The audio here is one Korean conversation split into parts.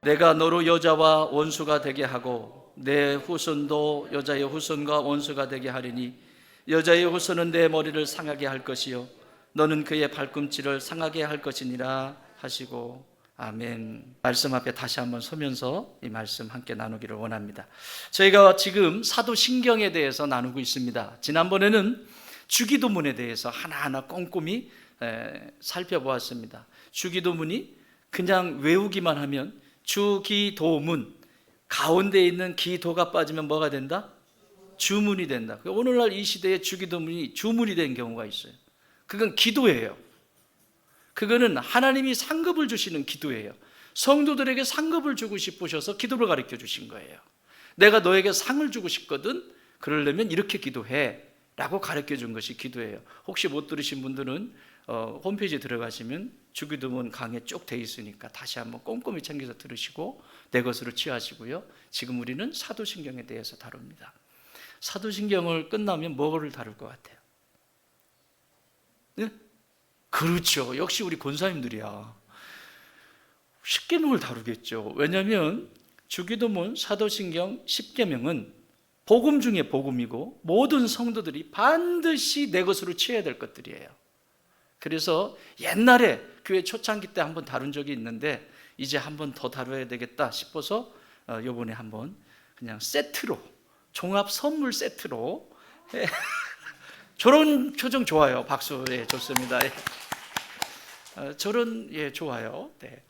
내가 너로 여자와 원수가 되게 하고 내 후손도 여자의 후손과 원수가 되게 하리니 여자의 후손은 내 머리를 상하게 할 것이요 너는 그의 발꿈치를 상하게 할 것이니라 하시고. 아멘. 말씀 앞에 다시 한번 서면서 이 말씀 함께 나누기를 원합니다. 저희가 지금 사도신경에 대해서 나누고 있습니다. 지난번에는 주기도문에 대해서 하나하나 꼼꼼히 살펴보았습니다. 주기도문이 그냥 외우기만 하면 주기도문, 가운데 있는 기도가 빠지면 뭐가 된다? 주문이 된다. 오늘날 이 시대에 주기도문이 주문이 된 경우가 있어요. 그건 기도예요. 그거는 하나님이 상급을 주시는 기도예요. 성도들에게 상급을 주고 싶으셔서 기도를 가르쳐 주신 거예요. 내가 너에게 상을 주고 싶거든, 그러려면 이렇게 기도해 라고 가르쳐 준 것이 기도예요. 혹시 못 들으신 분들은 홈페이지에 들어가시면 주기도문 강의 쭉 돼 있으니까 다시 한번 꼼꼼히 챙겨서 들으시고 내 것으로 취하시고요. 지금 우리는 사도신경에 대해서 다룹니다. 사도신경을 끝나면 뭐를 다룰 것 같아요? 네? 그렇죠. 역시 우리 권사님들이야. 십계명을 다루겠죠. 왜냐하면 주기도문, 사도신경, 십계명은 복음 중에 복음이고 모든 성도들이 반드시 내 것으로 취해야 될 것들이에요. 그래서 옛날에 교회 초창기 때 한번 다룬 적이 있는데 이제 한번 더 다뤄야 되겠다 싶어서 이번에 한번 그냥 세트로, 종합 선물 세트로 저런 표정 좋아요. 박수. 예, 좋습니다. 저런, 예, 좋아요. 네.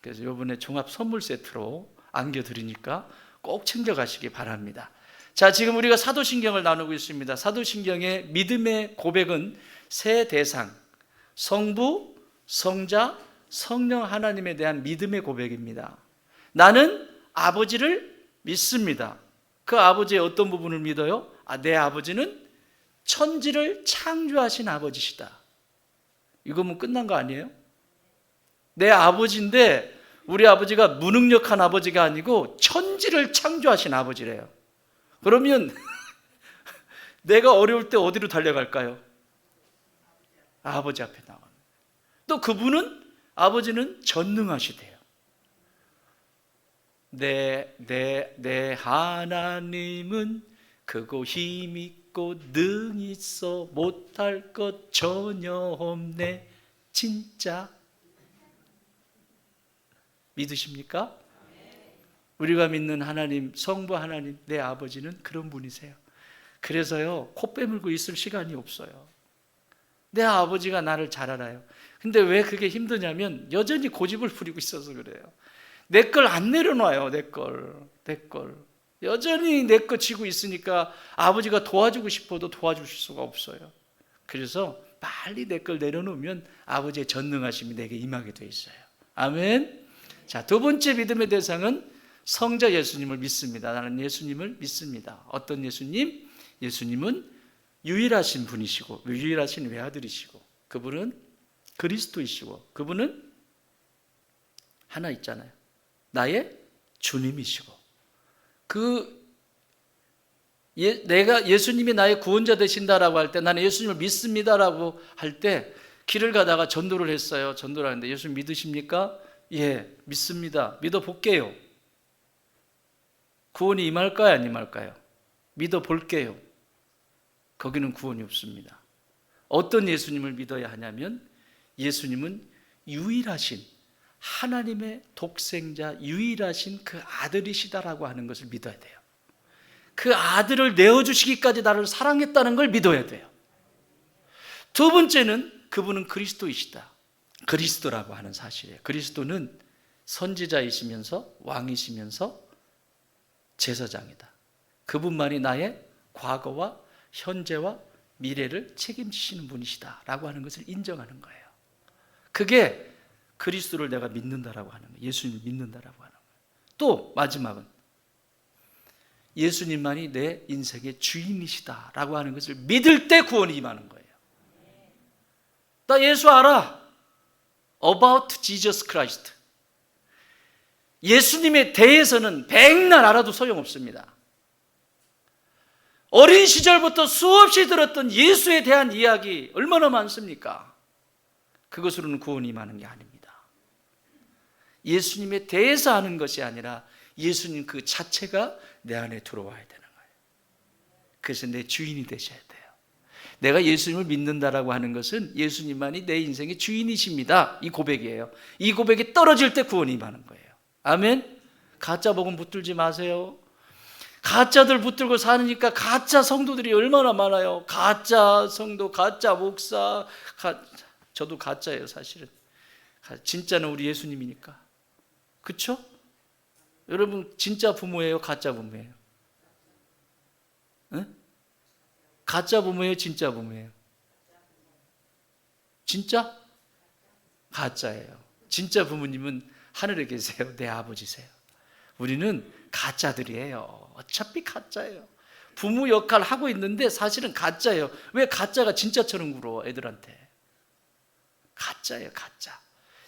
그래서 이번에 종합 선물 세트로 안겨드리니까 꼭 챙겨가시기 바랍니다. 자, 지금 우리가 사도신경을 나누고 있습니다. 사도신경의 믿음의 고백은 세 대상, 성부, 성자, 성령 하나님에 대한 믿음의 고백입니다. 나는 아버지를 믿습니다. 그 아버지의 어떤 부분을 믿어요? 내 아버지는 천지를 창조하신 아버지시다. 이거면 끝난 거 아니에요? 내 아버지인데 우리 아버지가 무능력한 아버지가 아니고 천지를 창조하신 아버지래요. 그러면 내가 어려울 때 어디로 달려갈까요? 아버지 앞에 나가는. 또 그분은, 아버지는 전능하시대요. 내 하나님은 크고 힘있고 능히 있어 못할 것 전혀 없네. 진짜 믿으십니까? 우리가 믿는 하나님, 성부 하나님, 내 아버지는 그런 분이세요. 그래서요, 코 빼물고 있을 시간이 없어요. 내 아버지가 나를 잘 알아요. 근데 왜 그게 힘드냐면 여전히 고집을 부리고 있어서 그래요. 내 걸 안 내려놔요. 내 걸 여전히 내 거 지고 있으니까 아버지가 도와주고 싶어도 도와주실 수가 없어요. 그래서 빨리 내 걸 내려놓으면 아버지의 전능하심이 내게 임하게 돼 있어요. 아멘. 자, 두 번째 믿음의 대상은 성자 예수님을 믿습니다. 나는 예수님을 믿습니다. 어떤 예수님? 예수님은 유일하신 분이시고 유일하신 외아들이시고 그분은 그리스도이시고 그분은 하나 있잖아요. 나의 주님이시고 내가 예수님이 나의 구원자 되신다라고 할 때 나는 예수님을 믿습니다라고 할 때 길을 가다가 전도를 했어요. 전도를 하는데 예수님 믿으십니까? 예, 믿습니다. 믿어볼게요. 구원이 임할까요? 안 임할까요? 믿어볼게요. 거기는 구원이 없습니다. 어떤 예수님을 믿어야 하냐면 예수님은 유일하신 하나님의 독생자 유일하신 그 아들이시다라고 하는 것을 믿어야 돼요. 그 아들을 내어주시기까지 나를 사랑했다는 걸 믿어야 돼요. 두 번째는 그분은 그리스도이시다. 그리스도라고 하는 사실이에요. 그리스도는 선지자이시면서 왕이시면서 제사장이다. 그분만이 나의 과거와 현재와 미래를 책임지시는 분이시다 라고 하는 것을 인정하는 거예요. 그게 그리스도를 내가 믿는다라고 하는 거예요. 예수님을 믿는다라고 하는 거예요. 또 마지막은 예수님만이 내 인생의 주인이시다라고 하는 것을 믿을 때 구원이 임하는 거예요. 나 예수 알아. About Jesus Christ. 예수님에 대해서는 백날 알아도 소용없습니다. 어린 시절부터 수없이 들었던 예수에 대한 이야기 얼마나 많습니까? 그것으로는 구원이 임하는 게 아닙니다. 예수님에 대해서 하는 것이 아니라 예수님 그 자체가 내 안에 들어와야 되는 거예요. 그래서 내 주인이 되셔야 돼요. 내가 예수님을 믿는다라고 하는 것은 예수님만이 내 인생의 주인이십니다, 이 고백이에요. 이 고백이 떨어질 때 구원이 임하는 거예요. 아멘. 가짜 복음 붙들지 마세요. 가짜들 붙들고 사니까 가짜 성도들이 얼마나 많아요. 가짜 성도, 가짜 목사, 저도 가짜예요 사실은. 진짜는 우리 예수님이니까. 그렇죠? 여러분 진짜 부모예요, 가짜 부모예요? 응? 가짜 부모예요, 진짜 부모예요? 진짜? 가짜예요. 진짜 부모님은 하늘에 계세요. 내 아버지세요. 우리는 가짜들이에요. 어차피 가짜예요. 부모 역할 하고 있는데 사실은 가짜예요. 왜 가짜가 진짜처럼 굴어 애들한테? 가짜예요, 가짜.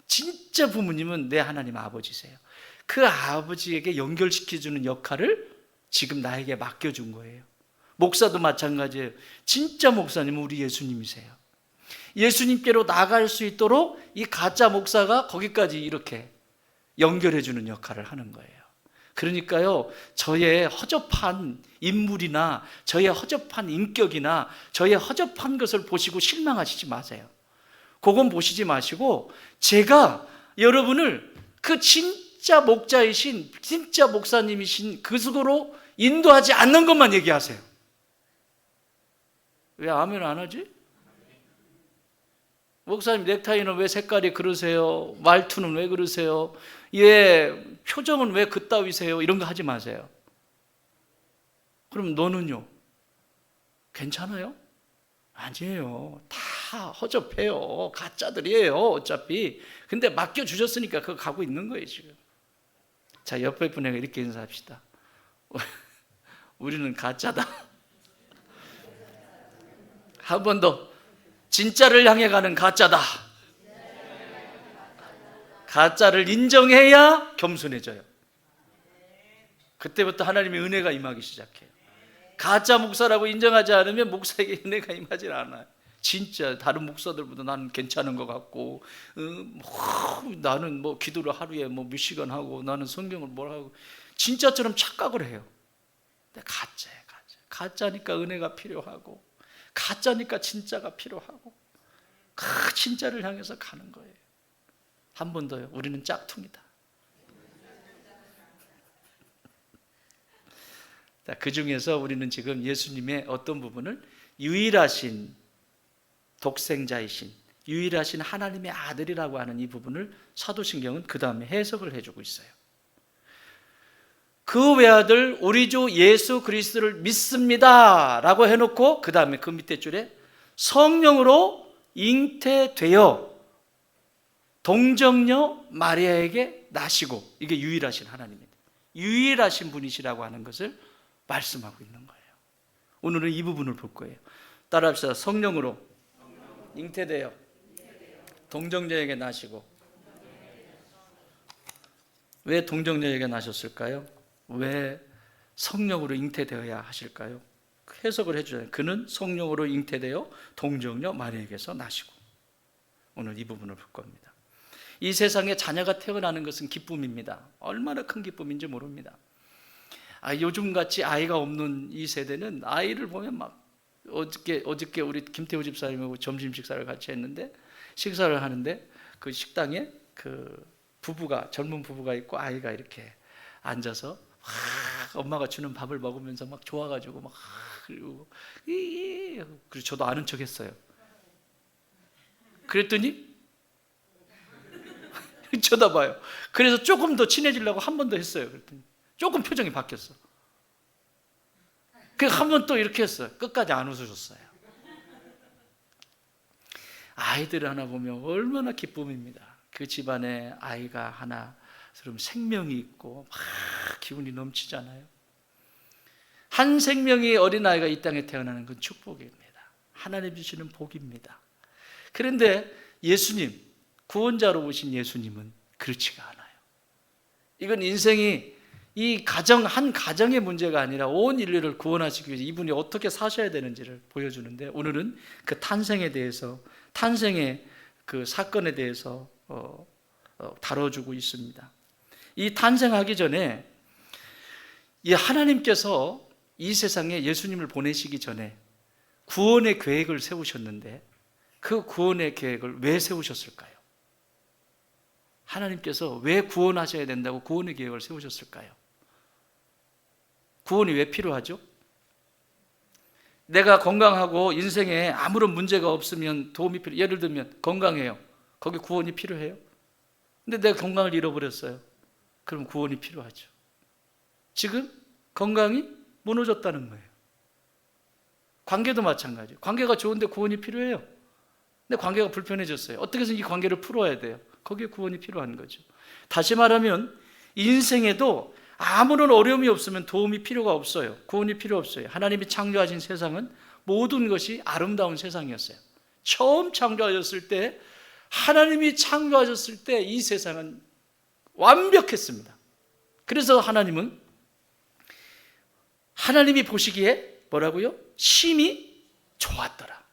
진짜 부모님은 내 하나님 아버지세요. 그 아버지에게 연결시켜주는 역할을 지금 나에게 맡겨준 거예요. 목사도 마찬가지예요. 진짜 목사님은 우리 예수님이세요. 예수님께로 나갈 수 있도록 이 가짜 목사가 거기까지 이렇게 연결해주는 역할을 하는 거예요. 그러니까요, 저의 허접한 인물이나 저의 허접한 인격이나 저의 허접한 것을 보시고 실망하시지 마세요. 그건 보시지 마시고 제가 여러분을 그 진짜 목자이신, 진짜 목사님이신 그 속으로 인도하지 않는 것만 얘기하세요. 왜 아멘 안 하지? 목사님 넥타이는 왜 색깔이 그러세요? 말투는 왜 그러세요? 표정은 왜 그따위세요? 이런 거 하지 마세요. 그럼 너는요? 괜찮아요? 아니에요. 다 허접해요. 가짜들이에요 어차피. 근데 맡겨주셨으니까 그거 가고 있는 거예요 지금. 자, 옆에 분에게 이렇게 인사합시다. 우리는 가짜다. 한 번 더. 진짜를 향해 가는 가짜다. 가짜를 인정해야 겸손해져요. 그때부터 하나님의 은혜가 임하기 시작해요. 가짜 목사라고 인정하지 않으면 목사에게 은혜가 임하지 않아요. 진짜 다른 목사들보다 나는 괜찮은 것 같고, 나는 뭐 기도를 하루에 뭐 몇 시간 하고, 나는 성경을 뭘 하고, 진짜처럼 착각을 해요. 근데 가짜예요, 가짜. 가짜니까 은혜가 필요하고, 가짜니까 진짜가 필요하고, 그 진짜를 향해서 가는 거예요. 한 번 더요. 우리는 짝퉁이다. 그 중에서 우리는 지금 예수님의 어떤 부분을 유일하신 독생자이신, 유일하신 하나님의 아들이라고 하는 이 부분을 사도신경은 그 다음에 해석을 해주고 있어요. 그 외아들 우리 주 예수 그리스도를 믿습니다 라고 해놓고 그 다음에 그 밑에 줄에 성령으로 잉태되어 동정녀 마리아에게 나시고, 이게 유일하신 하나님입니다. 유일하신 분이시라고 하는 것을 말씀하고 있는 거예요. 오늘은 이 부분을 볼 거예요. 따라합시다. 성령으로 잉태되어 동정녀에게 나시고. 왜 동정녀에게 나셨을까요? 왜 성령으로 잉태되어야 하실까요? 해석을 해주잖아요. 그는 성령으로 잉태되어 동정녀 마리아에게서 나시고. 오늘 이 부분을 볼 겁니다. 이 세상에 자녀가 태어나는 것은 기쁨입니다. 얼마나 큰 기쁨인지 모릅니다. 요즘같이 아이가 없는 이 세대는 아이를 보면 막 어저께 우리 김태우 집사님하고 점심 식사를 같이 했는데, 식사를 하는데 그 식당에 그 젊은 부부가 있고 아이가 이렇게 앉아서 엄마가 주는 밥을 먹으면서 막 좋아가지고 막 그리고 저도 아는 척했어요. 그랬더니 쳐다봐요. 그래서 조금 더 친해지려고 한 번 더 했어요. 그랬더니 조금 표정이 바뀌었어. 그래서 한 번 또 이렇게 했어요. 끝까지 안 웃으셨어요. 아이들 하나 보면 얼마나 기쁨입니다. 그 집안에 아이가 하나 그럼 생명이 있고 막 기운이 넘치잖아요. 한 생명이 어린아이가 이 땅에 태어나는 건 축복입니다. 하나님 주시는 복입니다. 그런데 예수님, 구원자로 오신 예수님은 그렇지가 않아요. 이건 인생이 한 가정의 문제가 아니라 온 인류를 구원하시기 위해서 이분이 어떻게 사셔야 되는지를 보여주는데, 오늘은 그 탄생에 대해서, 탄생의 그 사건에 대해서 다뤄주고 있습니다. 이 탄생하기 전에 이 하나님께서 이 세상에 예수님을 보내시기 전에 구원의 계획을 세우셨는데 그 구원의 계획을 왜 세우셨을까요? 하나님께서 왜 구원하셔야 된다고 구원의 계획을 세우셨을까요? 구원이 왜 필요하죠? 내가 건강하고 인생에 아무런 문제가 없으면 도움이 필요해요. 예를 들면 건강해요. 거기 구원이 필요해요? 근데 내가 건강을 잃어버렸어요. 그럼 구원이 필요하죠. 지금 건강이 무너졌다는 거예요. 관계도 마찬가지예요. 관계가 좋은데 구원이 필요해요. 근데 관계가 불편해졌어요. 어떻게 해서 이 관계를 풀어야 돼요. 거기에 구원이 필요한 거죠. 다시 말하면 인생에도 아무런 어려움이 없으면 도움이 필요가 없어요. 구원이 필요 없어요. 하나님이 창조하신 세상은 모든 것이 아름다운 세상이었어요. 처음 창조하셨을 때, 하나님이 창조하셨을 때 이 세상은 완벽했습니다. 그래서 하나님이 보시기에 뭐라고요? 심히 좋았더라.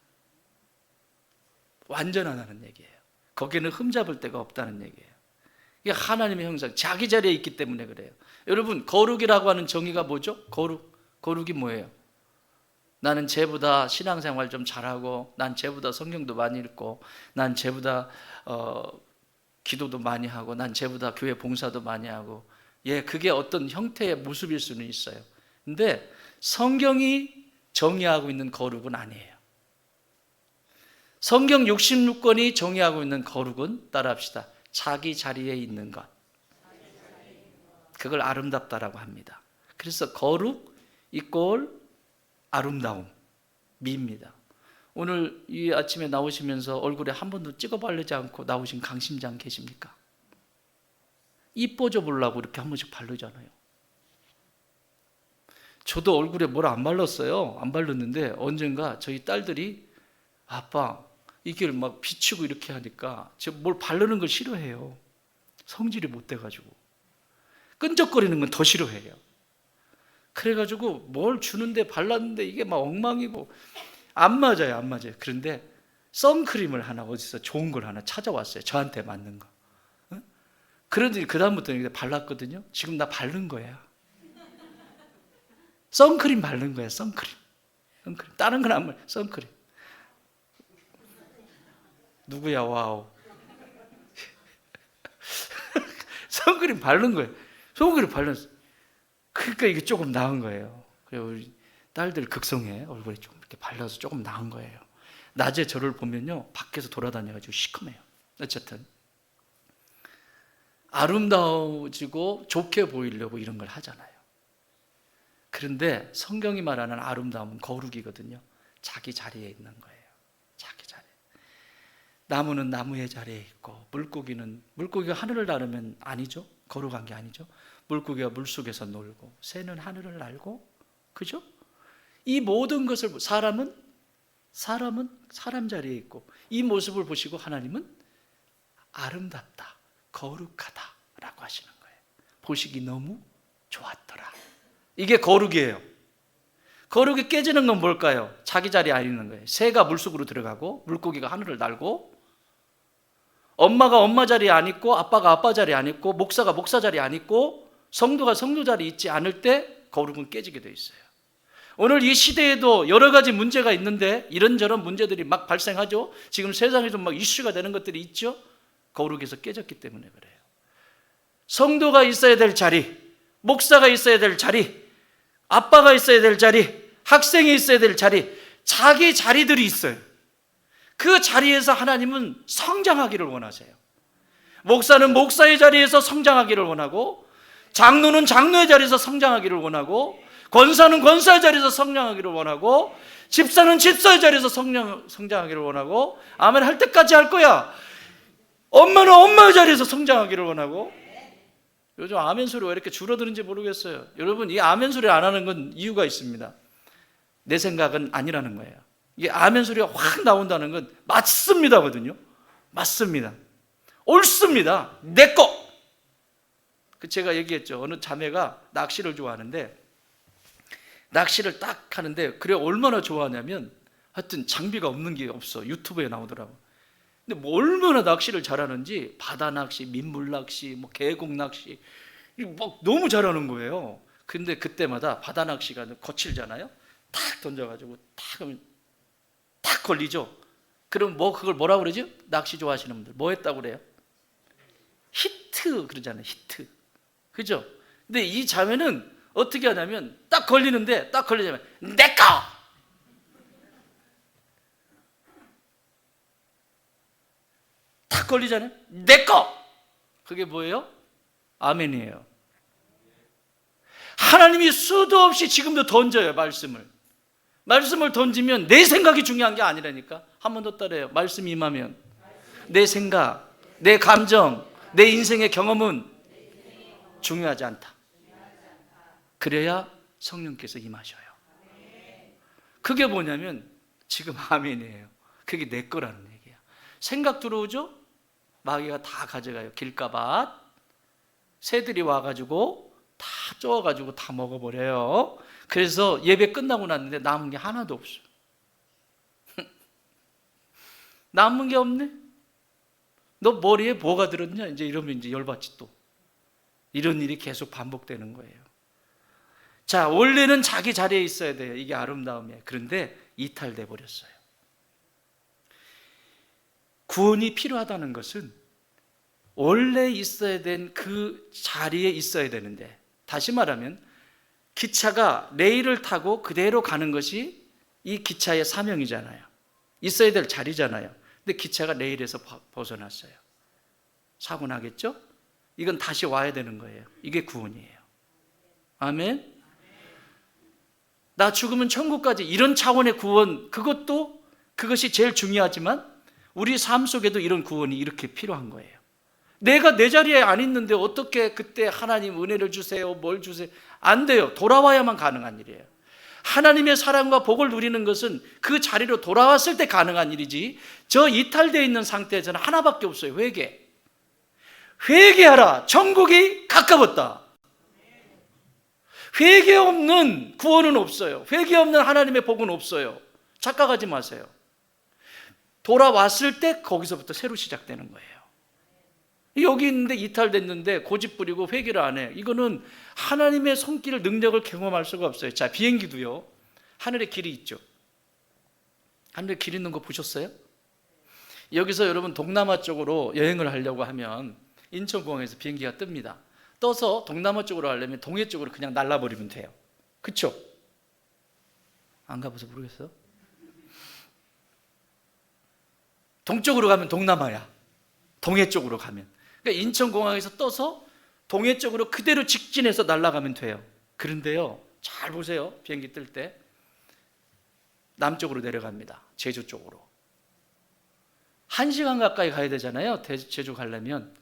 완전하다는 얘기예요. 거기에는 흠잡을 데가 없다는 얘기예요. 이게 하나님의 형상, 자기 자리에 있기 때문에 그래요. 여러분, 거룩이라고 하는 정의가 뭐죠? 거룩이 뭐예요? 나는 쟤보다 신앙생활 좀 잘하고, 난 쟤보다 성경도 많이 읽고, 난 쟤보다 기도도 많이 하고, 난 쟤보다 교회 봉사도 많이 하고. 그게 어떤 형태의 모습일 수는 있어요. 근데 성경이 정의하고 있는 거룩은 아니에요. 성경 66권이 정의하고 있는 거룩은, 따라합시다, 자기 자리에 있는 것. 그걸 아름답다라고 합니다. 그래서 거룩 이꼴 아름다움, 미입니다. 오늘 이 아침에 나오시면서 얼굴에 한 번도 찍어 바르지 않고 나오신 강심장 계십니까? 이뻐져 보려고 이렇게 한 번씩 바르잖아요. 저도 얼굴에 뭘 안 발랐어요. 안 발랐는데 언젠가 저희 딸들이 아빠 이게 막 비치고 이렇게 하니까 제가 뭘 바르는 걸 싫어해요. 성질이 못 돼가지고 끈적거리는 건 더 싫어해요. 그래가지고 뭘 주는데 발랐는데 이게 막 엉망이고 안 맞아요. 그런데 선크림을 하나, 어디서 좋은 걸 하나 찾아왔어요. 저한테 맞는 거. 그러더니 그 다음부터 발랐거든요. 지금 나 바른 거야. 선크림 바른 거야. 선크림. 다른 건 안 말해. 선크림. 누구야? 와우. 선크림 바른 거예요. 선크림 발랐어. 그러니까 이게 조금 나은 거예요. 그래서 우리 딸들 극성해. 얼굴에 조금 이렇게 발라서 조금 나은 거예요. 낮에 저를 보면요, 밖에서 돌아다녀가지고 시커매요. 어쨌든 아름다워지고 좋게 보이려고 이런 걸 하잖아요. 그런데 성경이 말하는 아름다움은 거룩이거든요. 자기 자리에 있는 거예요. 자기 자리. 나무는 나무의 자리에 있고, 물고기가 하늘을 나르면 아니죠. 거룩한 게 아니죠. 물고기가 물속에서 놀고, 새는 하늘을 날고, 그죠? 이 모든 것을, 사람은 사람 자리에 있고, 이 모습을 보시고 하나님은 아름답다, 거룩하다라고 하시는 거예요. 보시기 너무 좋았더라. 이게 거룩이에요. 거룩이 깨지는 건 뭘까요? 자기 자리에 안 있는 거예요. 새가 물속으로 들어가고, 물고기가 하늘을 날고, 엄마가 엄마 자리에 안 있고, 아빠가 아빠 자리에 안 있고, 목사가 목사 자리에 안 있고, 성도가 성도 자리에 있지 않을 때 거룩은 깨지게 돼 있어요. 오늘 이 시대에도 여러 가지 문제가 있는데 이런저런 문제들이 막 발생하죠. 지금 세상에도 막 이슈가 되는 것들이 있죠. 거룩에서 깨졌기 때문에 그래요. 성도가 있어야 될 자리, 목사가 있어야 될 자리, 아빠가 있어야 될 자리, 학생이 있어야 될 자리, 자기 자리들이 있어요. 그 자리에서 하나님은 성장하기를 원하세요. 목사는 목사의 자리에서 성장하기를 원하고, 장로는 장로의 자리에서 성장하기를 원하고, 권사는 권사의 자리에서 성장하기를 원하고, 집사는 집사의 자리에서 성장하기를 원하고, 아멘 할 때까지 할 거야. 엄마는 엄마의 자리에서 성장하기를 원하고. 요즘 아멘 소리 왜 이렇게 줄어드는지 모르겠어요. 여러분, 이 아멘 소리 안 하는 건 이유가 있습니다. 내 생각은 아니라는 거예요. 이게 아멘 소리가 확 나온다는 건 맞습니다거든요. 맞습니다. 옳습니다. 내 거. 제가 얘기했죠. 어느 자매가 낚시를 좋아하는데, 낚시를 딱 하는데, 그래 얼마나 좋아하냐면, 하여튼 장비가 없는 게 없어. 유튜브에 나오더라고. 근데 뭐 얼마나 낚시를 잘하는지 바다 낚시, 민물 낚시, 뭐 계곡 낚시 막 너무 잘하는 거예요. 근데 그때마다 바다 낚시가 거칠잖아요. 탁 던져가지고 탁 하면 탁 걸리죠. 그럼 뭐 그걸 뭐라고 그러죠? 낚시 좋아하시는 분들 뭐 했다고 그래요? 히트 그러잖아요. 히트. 그죠? 근데 이 자매는 어떻게 하냐면 딱 걸리는데 딱 걸리자면 내꺼! 딱 걸리잖아요. 내꺼! 그게 뭐예요? 아멘이에요. 하나님이 수도 없이 지금도 던져요. 말씀을 던지면 내 생각이 중요한 게 아니라니까. 한 번 더 따라해요. 말씀이 임하면 내 생각, 내 감정, 내 인생의 경험은 중요하지 않다. 그래야 성령께서 임하셔요. 그게 뭐냐면 지금 아멘이에요. 그게 내 거라는 얘기야. 생각 들어오죠? 마귀가 다 가져가요. 길가밭 새들이 와가지고 다 쪼아가지고 다 먹어버려요. 그래서 예배 끝나고 났는데 남은 게 하나도 없어. 남은 게 없네. 너 머리에 뭐가 들었냐? 이제 이러면 이제 열받지 또. 이런 일이 계속 반복되는 거예요. 자, 원래는 자기 자리에 있어야 돼요. 이게 아름다움이에요. 그런데 이탈돼 버렸어요. 구원이 필요하다는 것은 원래 있어야 된 그 자리에 있어야 되는데, 다시 말하면 기차가 레일을 타고 그대로 가는 것이 이 기차의 사명이잖아요. 있어야 될 자리잖아요. 근데 기차가 레일에서 벗어났어요. 사고 나겠죠? 이건 다시 와야 되는 거예요. 이게 구원이에요. 아멘. 나 죽으면 천국까지, 이런 차원의 구원, 그것이 제일 중요하지만 우리 삶 속에도 이런 구원이 이렇게 필요한 거예요. 내가 내 자리에 안 있는데 어떻게 그때 하나님 은혜를 주세요, 뭘 주세요? 안 돼요. 돌아와야만 가능한 일이에요. 하나님의 사랑과 복을 누리는 것은 그 자리로 돌아왔을 때 가능한 일이지, 저 이탈되어 있는 상태에서는 하나밖에 없어요. 회개하라. 천국이 가까웠다. 회개 없는 구원은 없어요. 회개 없는 하나님의 복은 없어요. 착각하지 마세요. 돌아왔을 때 거기서부터 새로 시작되는 거예요. 여기 있는데 이탈됐는데 고집 부리고 회개를 안 해. 이거는 하나님의 손길, 능력을 경험할 수가 없어요. 자, 비행기도요. 하늘에 길이 있죠. 하늘에 길 있는 거 보셨어요? 여기서 여러분 동남아 쪽으로 여행을 하려고 하면 인천공항에서 비행기가 뜹니다. 떠서 동남아 쪽으로 가려면 동해 쪽으로 그냥 날라버리면 돼요. 그렇죠? 안 가봐서 모르겠어요? 동쪽으로 가면 동남아야. 동해 쪽으로 가면. 그러니까 인천공항에서 떠서 동해 쪽으로 그대로 직진해서 날아가면 돼요. 그런데요, 잘 보세요. 비행기 뜰 때 남쪽으로 내려갑니다. 제주 쪽으로. 1시간 가까이 가야 되잖아요. 제주 가려면.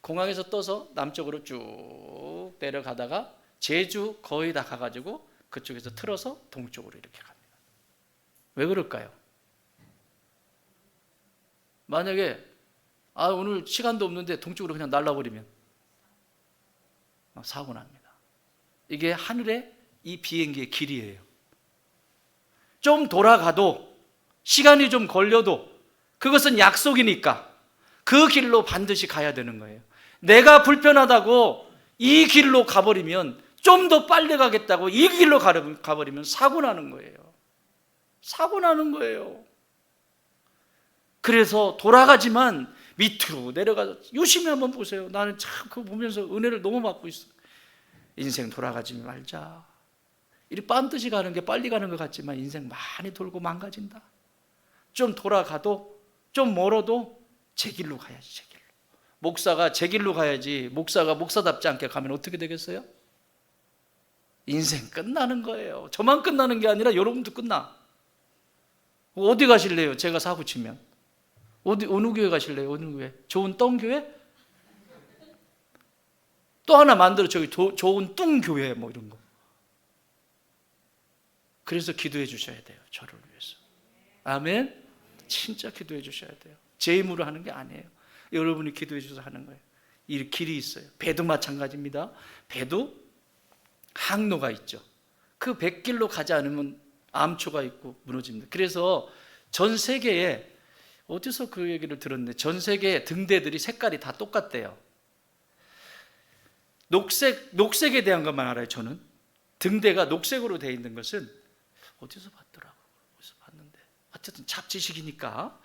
공항에서 떠서 남쪽으로 쭉 내려가다가 제주 거의 다 가가지고 그쪽에서 틀어서 동쪽으로 이렇게 갑니다. 왜 그럴까요? 만약에 오늘 시간도 없는데 동쪽으로 그냥 날라버리면 사고 납니다. 이게 하늘의 이 비행기의 길이에요. 좀 돌아가도, 시간이 좀 걸려도 그것은 약속이니까 그 길로 반드시 가야 되는 거예요. 내가 불편하다고 이 길로 가버리면, 좀 더 빨리 가겠다고 이 길로 가버리면 사고 나는 거예요. 사고 나는 거예요. 그래서 돌아가지만 밑으로 내려가서 유심히 한번 보세요. 나는 참 그거 보면서 은혜를 너무 받고 있어. 인생 돌아가지 말자. 이리 빤듯이 가는 게 빨리 가는 것 같지만 인생 많이 돌고 망가진다. 좀 돌아가도, 좀 멀어도 제 길로 가야지. 제 길로. 목사가 제 길로 가야지, 목사가 목사답지 않게 가면 어떻게 되겠어요? 인생 끝나는 거예요. 저만 끝나는 게 아니라 여러분도 끝나. 어디 가실래요? 제가 사고 치면 어느 교회 가실래요? 어느 교회? 좋은 똥교회? 또 하나 만들어, 저기 좋은 뚱교회 뭐 이런 거. 그래서 기도해 주셔야 돼요. 저를 위해서. 아멘. 진짜 기도해 주셔야 돼요. 제 힘으로 하는 게 아니에요. 여러분이 기도해 주셔서 하는 거예요. 이 길이 있어요. 배도 마찬가지입니다. 배도 항로가 있죠. 그 백길로 가지 않으면 암초가 있고 무너집니다. 그래서 전 세계에 어디서 그 얘기를 들었네. 전 세계 등대들이 색깔이 다 똑같대요. 녹색에 대한 것만 알아요. 저는 등대가 녹색으로 되어 있는 것은 어디서 봤더라고. 어디서 봤는데 어쨌든 잡지식이니까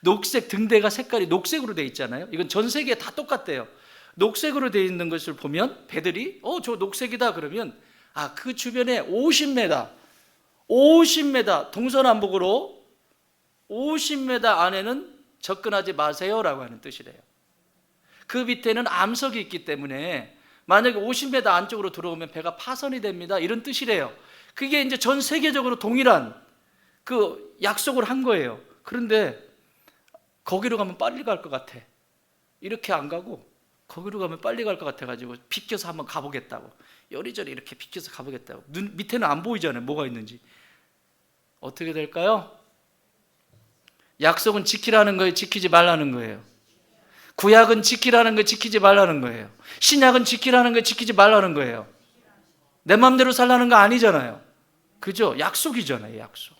녹색 등대가 색깔이 녹색으로 되어 있잖아요. 이건 전 세계에 다 똑같대요. 녹색으로 되어 있는 것을 보면 배들이 저 녹색이다 그러면 그 주변에 50m 동서남북으로 50m 안에는 접근하지 마세요라고 하는 뜻이래요. 그 밑에는 암석이 있기 때문에 만약에 50m 안쪽으로 들어오면 배가 파손이 됩니다. 이런 뜻이래요. 그게 이제 전 세계적으로 동일한 그 약속을 한 거예요. 그런데 거기로 가면 빨리 갈 것 같아. 이렇게 안 가고 거기로 가면 빨리 갈 것 같아가지고 비켜서 한번 가보겠다고. 요리조리 이렇게 비켜서 가보겠다고. 밑에는 안 보이잖아요. 뭐가 있는지. 어떻게 될까요? 약속은 지키라는 거예요? 지키지 말라는 거예요? 구약은 지키라는 거 지키지 말라는 거예요? 신약은 지키라는 거 지키지 말라는 거예요? 내 마음대로 살라는 거 아니잖아요. 그죠? 약속이잖아요. 약속.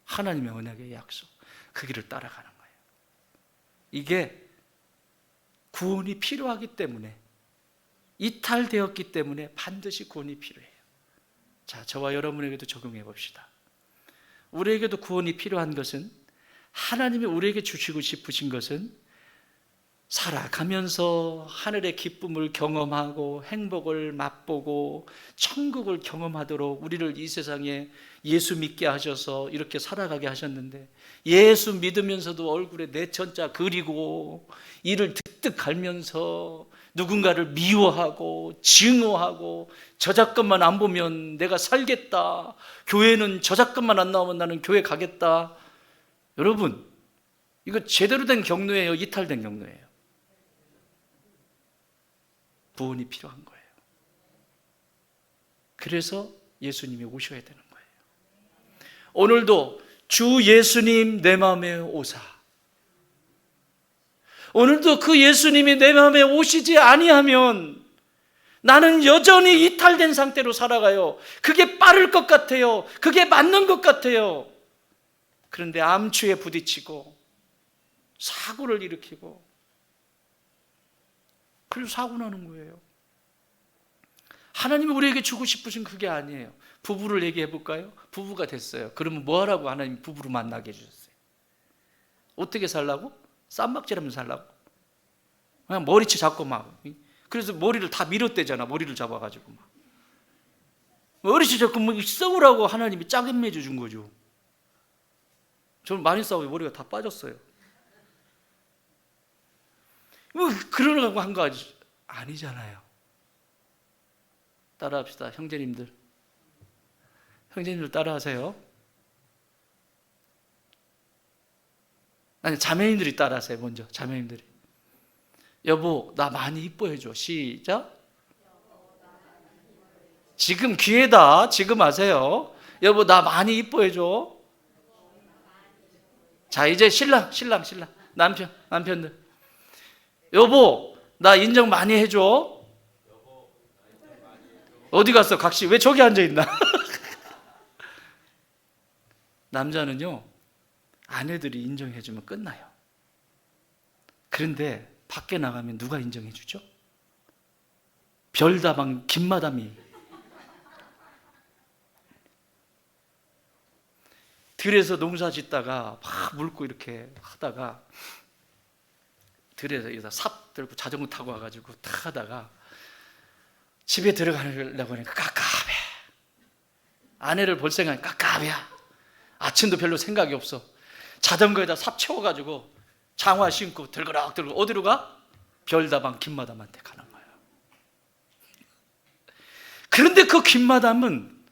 하나님의 언약의 약속. 그 길을 따라가는 거예요. 이게 구원이 필요하기 때문에, 이탈되었기 때문에 반드시 구원이 필요해요. 자, 저와 여러분에게도 적용해 봅시다. 우리에게도 구원이 필요한 것은, 하나님이 우리에게 주시고 싶으신 것은 살아가면서 하늘의 기쁨을 경험하고 행복을 맛보고 천국을 경험하도록 우리를 이 세상에 예수 믿게 하셔서 이렇게 살아가게 하셨는데, 예수 믿으면서도 얼굴에 내천자 그리고 이를 득득 갈면서 누군가를 미워하고 증오하고 저작권만 안 보면 내가 살겠다, 교회는 저작권만 안 나오면 나는 교회 가겠다. 여러분, 이거 제대로 된 경로예요? 이탈된 경로예요? 구원이 필요한 거예요. 그래서 예수님이 오셔야 되는 거예요. 오늘도 주 예수님 내 마음에 오사. 오늘도 그 예수님이 내 마음에 오시지 아니하면 나는 여전히 이탈된 상태로 살아가요. 그게 빠를 것 같아요. 그게 맞는 것 같아요. 그런데 암추에 부딪히고 사고를 일으키고, 그래서 사고 나는 거예요. 하나님이 우리에게 주고 싶으신 그게 아니에요. 부부를 얘기해 볼까요? 부부가 됐어요. 그러면 뭐 하라고 하나님 부부를 만나게 해주셨어요? 어떻게 살라고? 쌈박질하면서 살라고? 그냥 머리채 잡고 막. 그래서 머리를 다 밀었대잖아. 머리를 잡아가지고 막. 머리채 잡고 막 싸우라고 하나님이 짜증내 준 거죠. 저는 많이 싸우고 머리가 다 빠졌어요. 뭐 그러라고 한 거 아니잖아요. 따라합시다. 형제님들 따라하세요. 아니, 자매님들이 따라하세요. 먼저 자매님들이. 여보 나 많이 이뻐해줘. 시작. 지금 기회다. 지금 하세요. 여보 나 많이 이뻐해줘. 자, 이제 신랑 남편들. 여보 나 인정 많이 해줘. 어디 갔어 각시? 왜 저기 앉아있나? 남자는요, 아내들이 인정해주면 끝나요. 그런데 밖에 나가면 누가 인정해주죠? 별다방 김마담이. 들에서 농사 짓다가 막 물고 이렇게 하다가 들에서 여기다 삽 들고 자전거 타고 와가지고 탁 하다가 집에 들어가려고 하니까 깝깝해. 아내를 볼 생각이 깝깝이야. 아침도 별로 생각이 없어. 자전거에다 삽 채워가지고 장화 신고 들그럭 어디로 가? 별다방 김마담한테 가는 거예요. 그런데 그 김마담은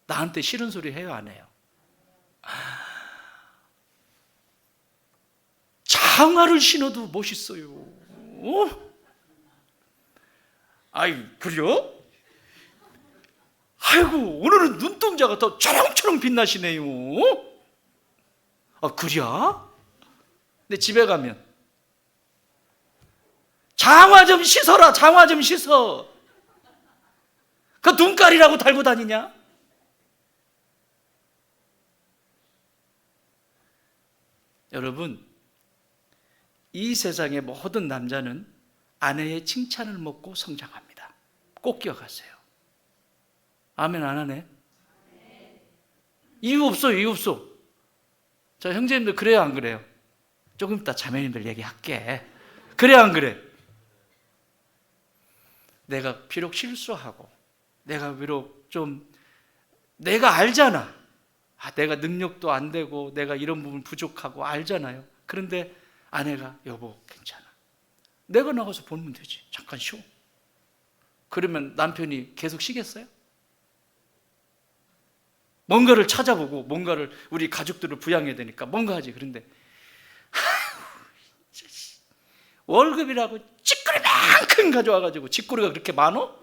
나한테 싫은 소리 해요, 안 해요? 장화를 신어도 멋있어요. 아이, 그래요? 아이고, 오늘은 눈동자가 더 초롱초롱 빛나시네요. 아, 그래야? 근데 집에 가면 장화 좀 씻어라. 장화 좀 씻어. 그 눈깔이라고 달고 다니냐? 여러분, 이 세상의 모든 남자는 아내의 칭찬을 먹고 성장합니다. 꼭 기억하세요. 아멘 안 하네? 이유 없어, 이유 없어. 자, 형제님들 그래요, 안 그래요? 조금 이따 자매님들 얘기할게. 그래, 안 그래? 내가 비록 실수하고, 내가 비록 좀, 내가 알잖아. 내가 능력도 안 되고, 내가 이런 부분 부족하고 알잖아요. 그런데 아내가, 여보, 괜찮아. 내가 나가서 보면 되지. 잠깐 쉬어. 그러면 남편이 계속 쉬겠어요? 뭔가를 찾아보고, 뭔가를 우리 가족들을 부양해야 되니까 뭔가 하지. 그런데, 월급이라고 찌꺼리만큼 가져와가지고 찌꺼리가 그렇게 많어?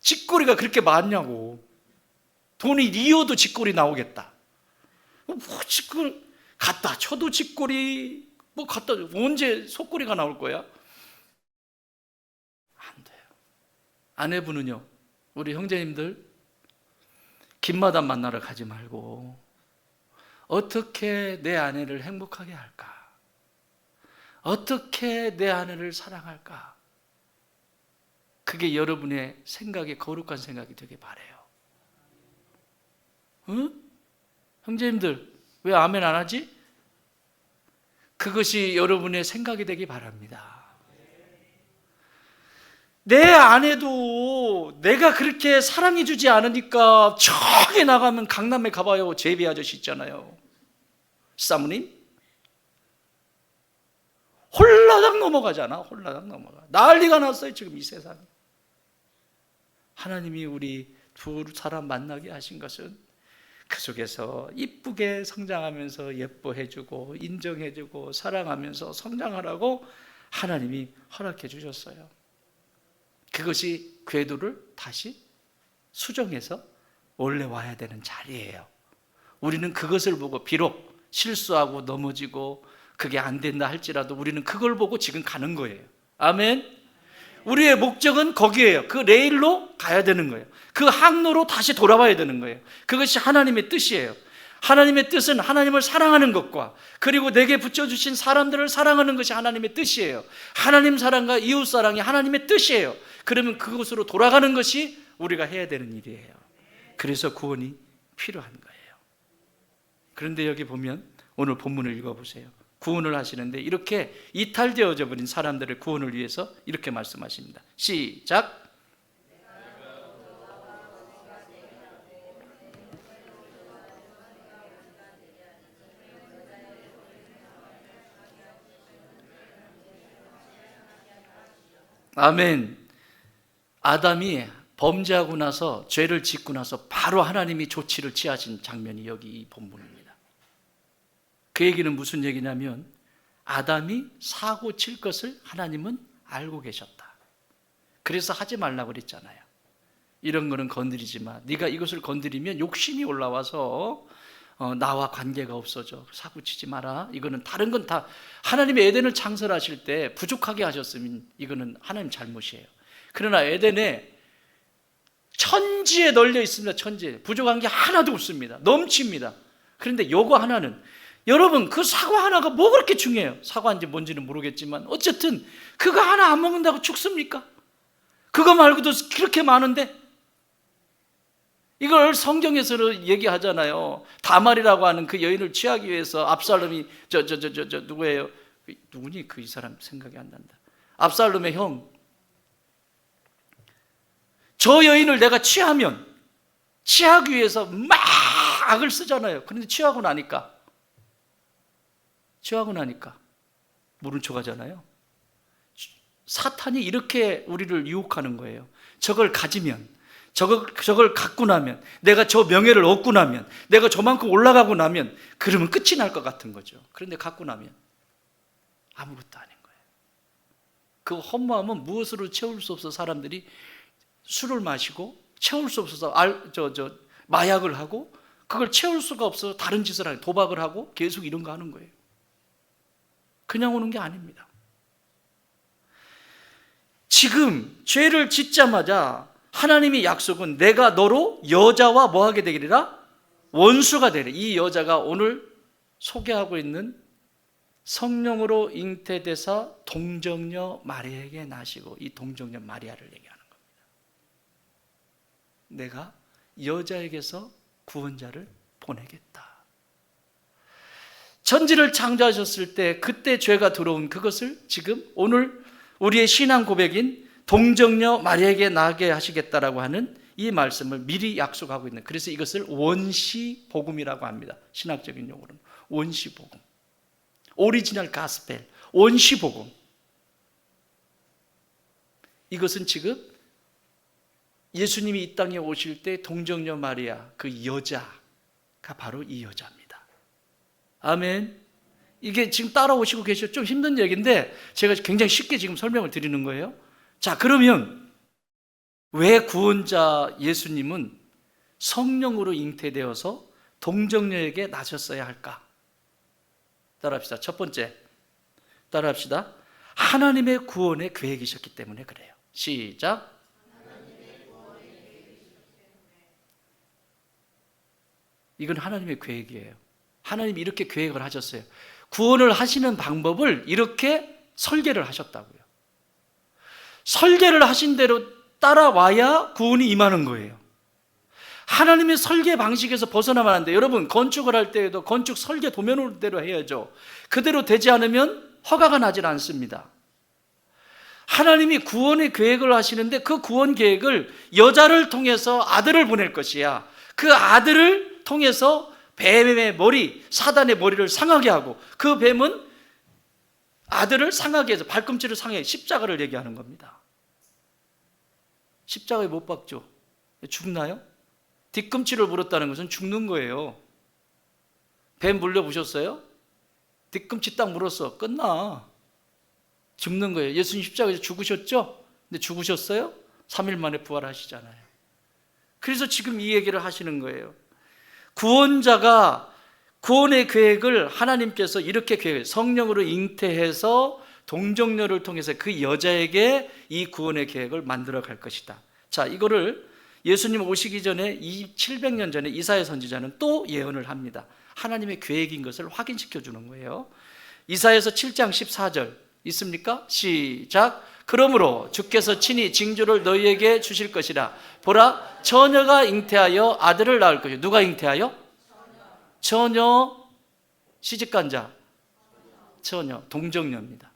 찌꺼리가 그렇게 많냐고. 돈이 이어도 찌꺼리 나오겠다. 뭐 찌꺼리 갖다 쳐도 찌꺼리, 뭐 갖다 언제 속꼬리가 나올 거야? 안 돼요. 아내분은요, 우리 형제님들 김마담 만나러 가지 말고 어떻게 내 아내를 행복하게 할까? 어떻게 내 아내를 사랑할까? 그게 여러분의 생각에 거룩한 생각이 되길 바라요. 응? 형제님들 왜 아멘 안 하지? 그것이 여러분의 생각이 되기 바랍니다. 내 아내도 내가 그렇게 사랑해 주지 않으니까 저기 나가면 강남에 가봐요. 제비 아저씨 있잖아요. 사모님 홀라당 넘어가잖아. 홀라당 넘어가. 난리가 났어요 지금 이 세상에. 하나님이 우리 두 사람 만나게 하신 것은 그 속에서 이쁘게 성장하면서 예뻐해주고 인정해주고 사랑하면서 성장하라고 하나님이 허락해 주셨어요. 그것이 궤도를 다시 수정해서 원래 와야 되는 자리예요. 우리는 그것을 보고 비록 실수하고 넘어지고 그게 안 된다 할지라도 우리는 그걸 보고 지금 가는 거예요. 아멘. 우리의 목적은 거기에요. 그 레일로 가야 되는 거예요. 그 항로로 다시 돌아와야 되는 거예요. 그것이 하나님의 뜻이에요. 하나님의 뜻은 하나님을 사랑하는 것과 그리고 내게 붙여주신 사람들을 사랑하는 것이 하나님의 뜻이에요. 하나님 사랑과 이웃 사랑이 하나님의 뜻이에요. 그러면 그곳으로 돌아가는 것이 우리가 해야 되는 일이에요. 그래서 구원이 필요한 거예요. 그런데 여기 보면 오늘 본문을 읽어보세요. 구원을 하시는데 이렇게 이탈되어져 버린 사람들의 구원을 위해서 이렇게 말씀하십니다. 시작. 아멘. 아담이 범죄하고 나서 죄를 짓고 나서 바로 하나님이 조치를 취하신 장면이 여기 이 본문입니다. 그 얘기는 무슨 얘기냐면 아담이 사고 칠 것을 하나님은 알고 계셨다. 그래서 하지 말라고 그랬잖아요. 이런 거는 건드리지 마. 네가 이것을 건드리면 욕심이 올라와서 나와 관계가 없어져. 사고 치지 마라. 이거는 다른 건 다 하나님의 에덴을 창설하실 때 부족하게 하셨으면 이거는 하나님 잘못이에요. 그러나 에덴에 천지에 널려 있습니다. 천지에 부족한 게 하나도 없습니다. 넘칩니다. 그런데 요거 하나는 여러분 그 사과 하나가 뭐 그렇게 중요해요? 사과인지 뭔지는 모르겠지만 어쨌든 그거 하나 안 먹는다고 죽습니까? 그거 말고도 그렇게 많은데 이걸 성경에서 얘기하잖아요. 다말이라고 하는 그 여인을 취하기 위해서 압살롬이 누구예요? 누구니? 그 이 사람 생각이 안 난다. 압살롬의 형. 저 여인을 내가 취하면 취하기 위해서 막 악을 쓰잖아요. 그런데 취하고 나니까 모른 척 하잖아요. 사탄이 이렇게 우리를 유혹하는 거예요. 저걸 가지면, 저걸 갖고 나면, 내가 저 명예를 얻고 나면, 내가 저만큼 올라가고 나면, 그러면 끝이 날 것 같은 거죠. 그런데 갖고 나면 아무것도 아닌 거예요. 그 허무함은 무엇으로 채울 수 없어 사람들이 술을 마시고 채울 수 없어서 마약을 하고 그걸 채울 수가 없어서 다른 짓을 하고 도박을 하고 계속 이런 거 하는 거예요. 그냥 오는 게 아닙니다. 지금 죄를 짓자마자 하나님의 약속은 내가 너로 여자와 뭐 하게 되리라? 원수가 되는 이 여자가 오늘 소개하고 있는 성령으로 잉태되사 동정녀 마리아에게 나시고, 이 동정녀 마리아를 얘기하는 겁니다. 내가 여자에게서 구원자를 보내겠다. 천지를 창조하셨을 때 그때 죄가 들어온 그것을 지금 오늘 우리의 신앙 고백인 동정녀 마리아에게 나게 하시겠다라고 하는 이 말씀을 미리 약속하고 있는, 그래서 이것을 원시복음이라고 합니다. 신학적인 용어로는 원시복음, 오리지널 가스펠, 원시복음. 이것은 지금 예수님이 이 땅에 오실 때 동정녀 마리아, 그 여자가 바로 이 여자입니다. 아멘. 이게 지금 따라오시고 계시죠? 좀 힘든 얘기인데 제가 굉장히 쉽게 지금 설명을 드리는 거예요. 자, 그러면 왜 구원자 예수님은 성령으로 잉태되어서 동정녀에게 나셨어야 할까? 따라합시다. 첫 번째, 따라합시다. 하나님의 구원의 계획이셨기 때문에 그래요. 시작. 이건 하나님의 계획이에요. 하나님이 이렇게 계획을 하셨어요. 구원을 하시는 방법을 이렇게 설계를 하셨다고요. 설계를 하신 대로 따라와야 구원이 임하는 거예요. 하나님의 설계 방식에서 벗어나면 안 돼요. 여러분, 건축을 할 때에도 건축 설계 도면대로 해야죠. 그대로 되지 않으면 허가가 나질 않습니다. 하나님이 구원의 계획을 하시는데 그 구원 계획을 여자를 통해서 아들을 보낼 것이야. 그 아들을 통해서 뱀의 머리, 사단의 머리를 상하게 하고, 그 뱀은 아들을 상하게 해서 발꿈치를 상해, 십자가를 얘기하는 겁니다. 십자가에 못 박죠. 죽나요? 뒤꿈치를 물었다는 것은 죽는 거예요. 뱀 물려보셨어요? 뒤꿈치 딱 물었어. 끝나. 죽는 거예요. 예수님 십자가에서 죽으셨죠? 근데 죽으셨어요? 3일 만에 부활하시잖아요. 그래서 지금 이 얘기를 하시는 거예요. 구원자가, 구원의 계획을 하나님께서 이렇게 계획해요. 성령으로 잉태해서 동정녀를 통해서 그 여자에게 이 구원의 계획을 만들어 갈 것이다. 자, 이거를 예수님 오시기 전에 700년 전에 이사야 선지자는 또 예언을 합니다. 하나님의 계획인 것을 확인시켜 주는 거예요. 이사야서 7장 14절 있습니까? 시작. 그러므로 주께서 친히 징조를 너희에게 주실 것이라. 보라, 처녀가 잉태하여 아들을 낳을 것이요. 누가 잉태하여? 처녀, 시집간 자, 처녀, 동정녀입니다.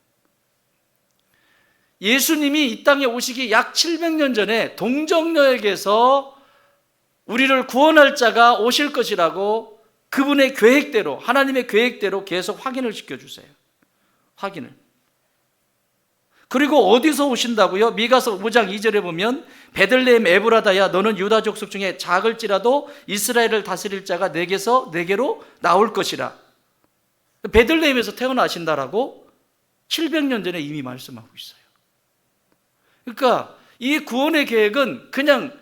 예수님이 이 땅에 오시기 약 700년 전에 동정녀에게서 우리를 구원할 자가 오실 것이라고 그분의 계획대로, 하나님의 계획대로 계속 확인을 시켜주세요. 확인을. 그리고 어디서 오신다고요? 미가서 5장 2절에 보면 베들레헴 에브라다야, 너는 유다 족속 중에 작을지라도 이스라엘을 다스릴 자가 내게로 나올 것이라. 베들레헴에서 태어나신다라고 700년 전에 이미 말씀하고 있어요. 그러니까 이 구원의 계획은 그냥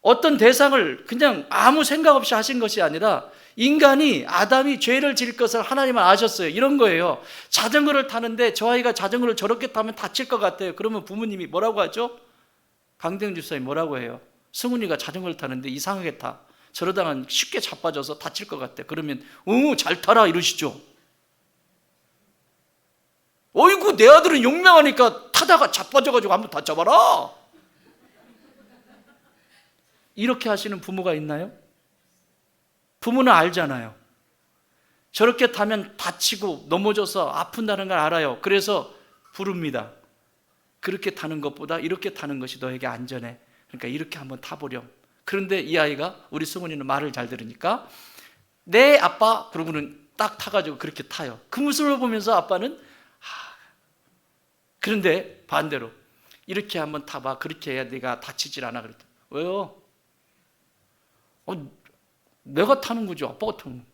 어떤 대상을 그냥 아무 생각 없이 하신 것이 아니라 인간이, 아담이 죄를 지을 것을 하나님은 아셨어요. 이런 거예요. 자전거를 타는데 저 아이가 자전거를 저렇게 타면 다칠 것 같아요. 그러면 부모님이 뭐라고 하죠? 강대영 집사님 뭐라고 해요? 승훈이가 자전거를 타는데 이상하게 타. 저러다가 쉽게 자빠져서 다칠 것 같아. 그러면 잘 타라 이러시죠. 어이구, 내 아들은 용맹하니까 타다가 자빠져가지고 한번 다쳐봐라. 이렇게 하시는 부모가 있나요? 부모는 알잖아요. 저렇게 타면 다치고 넘어져서 아픈다는 걸 알아요. 그래서 부릅니다. 그렇게 타는 것보다 이렇게 타는 것이 너에게 안전해. 그러니까 이렇게 한번 타보렴. 그런데 이 아이가, 우리 승훈이는 말을 잘 들으니까 네 아빠 그러고는 딱 타가지고 그렇게 타요. 그 모습을 보면서 아빠는 그런데 반대로 이렇게 한번 타봐. 그렇게 해야 내가 다치질 않아. 그랬더니 왜요? 내가 타는 거지 아빠가 타는 거.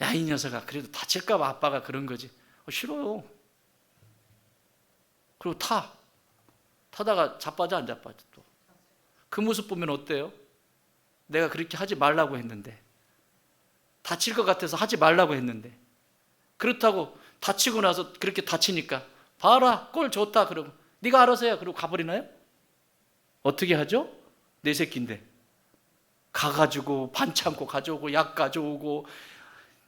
야, 이 녀석아, 그래도 다칠까 봐 아빠가 그런 거지. 싫어요. 그리고 타다가 자빠져 안 자빠져 또. 그 모습 보면 어때요? 내가 그렇게 하지 말라고 했는데, 다칠 것 같아서 하지 말라고 했는데, 그렇다고 다치고 나서 그렇게 다치니까 봐라 꼴 좋다 그러고 네가 알아서 해 그러고 가버리나요? 어떻게 하죠? 내 새끼인데. 가가지고 반창고 가져오고 약 가져오고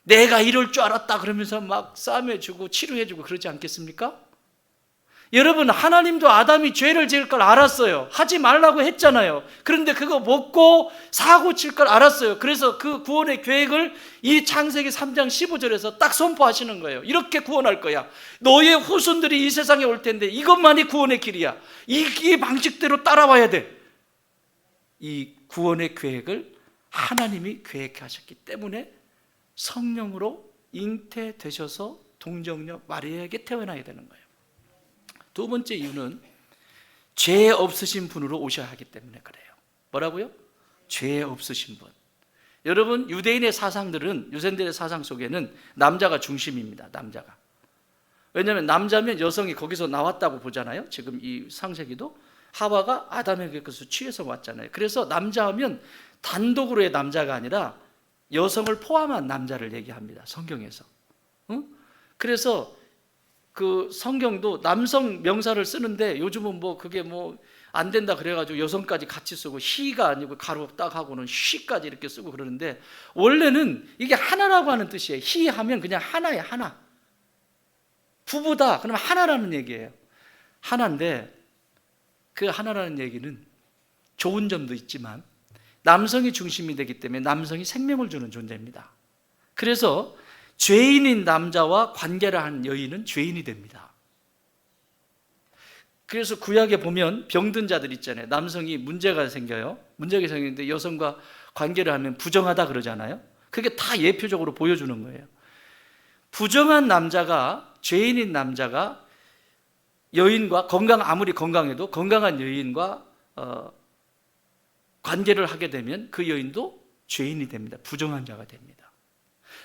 내가 이럴 줄 알았다 그러면서 막 싸매주고 치료해주고 그러지 않겠습니까? 여러분, 하나님도 아담이 죄를 지을 걸 알았어요. 하지 말라고 했잖아요. 그런데 그거 먹고 사고 칠 걸 알았어요. 그래서 그 구원의 계획을 이 창세기 3장 15절에서 딱 선포하시는 거예요. 이렇게 구원할 거야. 너의 후손들이 이 세상에 올 텐데 이것만이 구원의 길이야. 이 방식대로 따라와야 돼. 이 구원의 계획을 하나님이 계획하셨기 때문에 성령으로 잉태되셔서 동정녀 마리아에게 태어나야 되는 거예요. 두 번째 이유는 죄 없으신 분으로 오셔야 하기 때문에 그래요. 뭐라고요? 죄 없으신 분. 여러분, 유대인의 사상들은, 유대인들의 사상 속에는 남자가 중심입니다. 남자가. 왜냐하면 남자면 여성이 거기서 나왔다고 보잖아요. 지금 이 창세기도 하와가 아담에게서 취해서 왔잖아요. 그래서 남자하면 단독으로의 남자가 아니라 여성을 포함한 남자를 얘기합니다. 성경에서. 그래서 그 성경도 남성 명사를 쓰는데 요즘은 뭐 그게 뭐 안 된다 그래가지고 여성까지 같이 쓰고 히가 아니고 가로 딱 하고는 쉬까지 이렇게 쓰고 그러는데 원래는 이게 하나라고 하는 뜻이에요. 히 하면 그냥 하나예요. 하나. 부부다 그러면 하나라는 얘기예요. 하나인데 그 하나라는 얘기는 좋은 점도 있지만 남성이 중심이 되기 때문에 남성이 생명을 주는 존재입니다. 그래서 죄인인 남자와 관계를 하는 여인은 죄인이 됩니다. 그래서 구약에 보면 병든 자들 있잖아요. 남성이 문제가 생겨요. 문제가 생기는데 여성과 관계를 하면 부정하다 그러잖아요. 그게 다 예표적으로 보여주는 거예요. 부정한 남자가, 죄인인 남자가 여인과 아무리 건강해도 건강한 여인과 관계를 하게 되면 그 여인도 죄인이 됩니다. 부정한 자가 됩니다.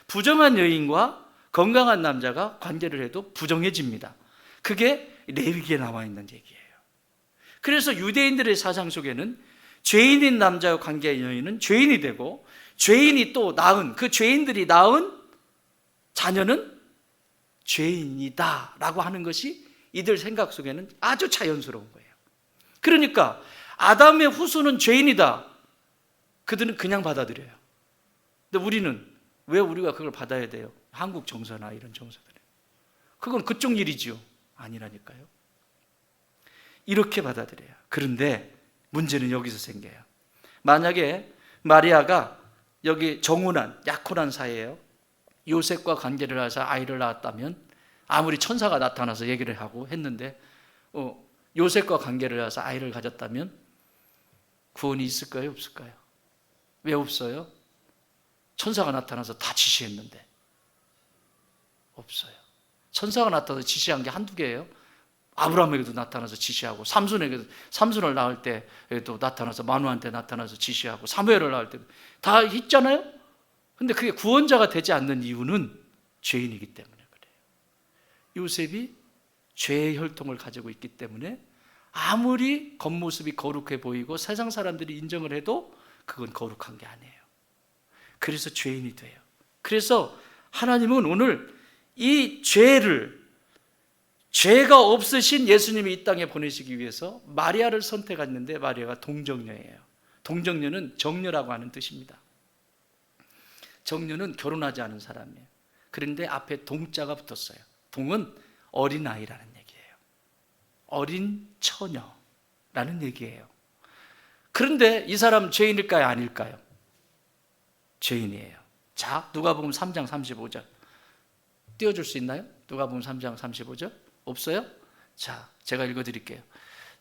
부정한 여인과 건강한 남자가 관계를 해도 부정해집니다. 그게 레위기에 나와 있는 얘기예요. 그래서 유대인들의 사상 속에는 죄인인 남자와 관계한 여인은 죄인이 되고 죄인이 또 낳은, 그 죄인들이 낳은 자녀는 죄인이다 라고 하는 것이 이들 생각 속에는 아주 자연스러운 거예요. 그러니까 아담의 후손은 죄인이다. 그들은 그냥 받아들여요. 근데 우리는 왜 우리가 그걸 받아야 돼요? 한국 정서나 이런 정서들이. 그건 그쪽 일이지요. 아니라니까요. 이렇게 받아들여요. 그런데 문제는 여기서 생겨요. 만약에 마리아가 여기 정운한, 약혼한 사이에요. 요셉과 관계를 해서 아이를 낳았다면 아무리 천사가 나타나서 얘기를 하고 했는데 요셉과 관계를 해서 아이를 가졌다면 구원이 있을까요? 없을까요? 왜 없어요? 천사가 나타나서 다 지시했는데 없어요. 천사가 나타나서 지시한 게 한두 개예요. 아브라함에게도 나타나서 지시하고 삼손을 낳을 때도 나타나서 마누아한테 나타나서 지시하고 사무엘을 낳을 때도 다 있잖아요. 근데 그게 구원자가 되지 않는 이유는 죄인이기 때문에 그래요. 요셉이 죄의 혈통을 가지고 있기 때문에 아무리 겉모습이 거룩해 보이고 세상 사람들이 인정을 해도 그건 거룩한 게 아니에요. 그래서 죄인이 돼요. 그래서 하나님은 오늘 이 죄가 없으신 예수님이 이 땅에 보내시기 위해서 마리아를 선택했는데 마리아가 동정녀예요. 동정녀는 정녀라고 하는 뜻입니다. 정녀는 결혼하지 않은 사람이에요. 그런데 앞에 동자가 붙었어요. 동은 어린아이라는 얘기예요. 어린 처녀라는 얘기예요. 그런데 이 사람 죄인일까요? 아닐까요? 죄인이에요. 자, 누가복음 3장 35절 띄워줄 수 있나요? 누가복음 3장 35절 없어요? 자, 제가 읽어드릴게요.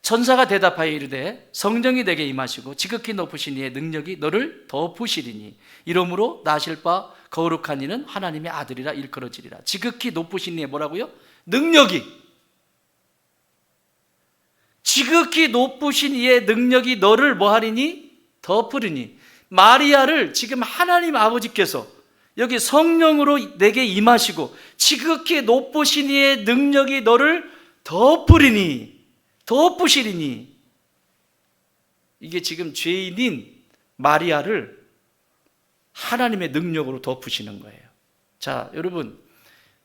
천사가 대답하여 이르되 성령이 내게 임하시고 지극히 높으신 이의 능력이 너를 덮으시리니 이러므로 나실 바 거룩한 이는 하나님의 아들이라 일컬어지리라. 지극히 높으신 이의 뭐라고요? 능력이. 지극히 높으신 이의 능력이 너를 뭐하리니? 덮으리니. 마리아를 지금 하나님 아버지께서 여기 성령으로 내게 임하시고 지극히 높으신 이의 능력이 너를 덮으리니, 덮으시리니. 이게 지금 죄인인 마리아를 하나님의 능력으로 덮으시는 거예요. 자, 여러분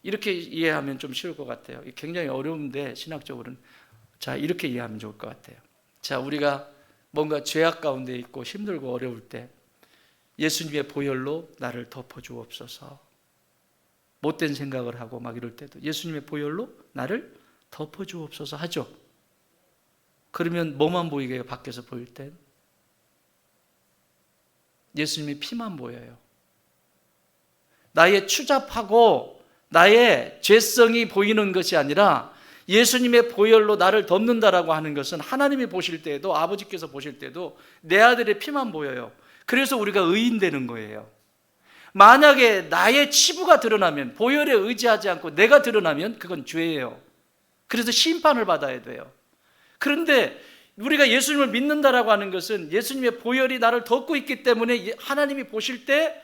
이렇게 이해하면 좀 쉬울 것 같아요. 굉장히 어려운데 신학적으로는 자, 이렇게 이해하면 좋을 것 같아요. 자, 우리가 뭔가 죄악 가운데 있고 힘들고 어려울 때 예수님의 보혈로 나를 덮어주옵소서. 못된 생각을 하고 막 이럴 때도 예수님의 보혈로 나를 덮어주옵소서 하죠. 그러면 뭐만 보이게 해요? 밖에서 보일 땐 예수님의 피만 보여요. 나의 추잡하고 나의 죄성이 보이는 것이 아니라 예수님의 보혈로 나를 덮는다라고 하는 것은 하나님이 보실 때에도, 아버지께서 보실 때도 내 아들의 피만 보여요. 그래서 우리가 의인 되는 거예요. 만약에 나의 치부가 드러나면, 보혈에 의지하지 않고 내가 드러나면 그건 죄예요. 그래서 심판을 받아야 돼요. 그런데 우리가 예수님을 믿는다라고 하는 것은 예수님의 보혈이 나를 덮고 있기 때문에 하나님이 보실 때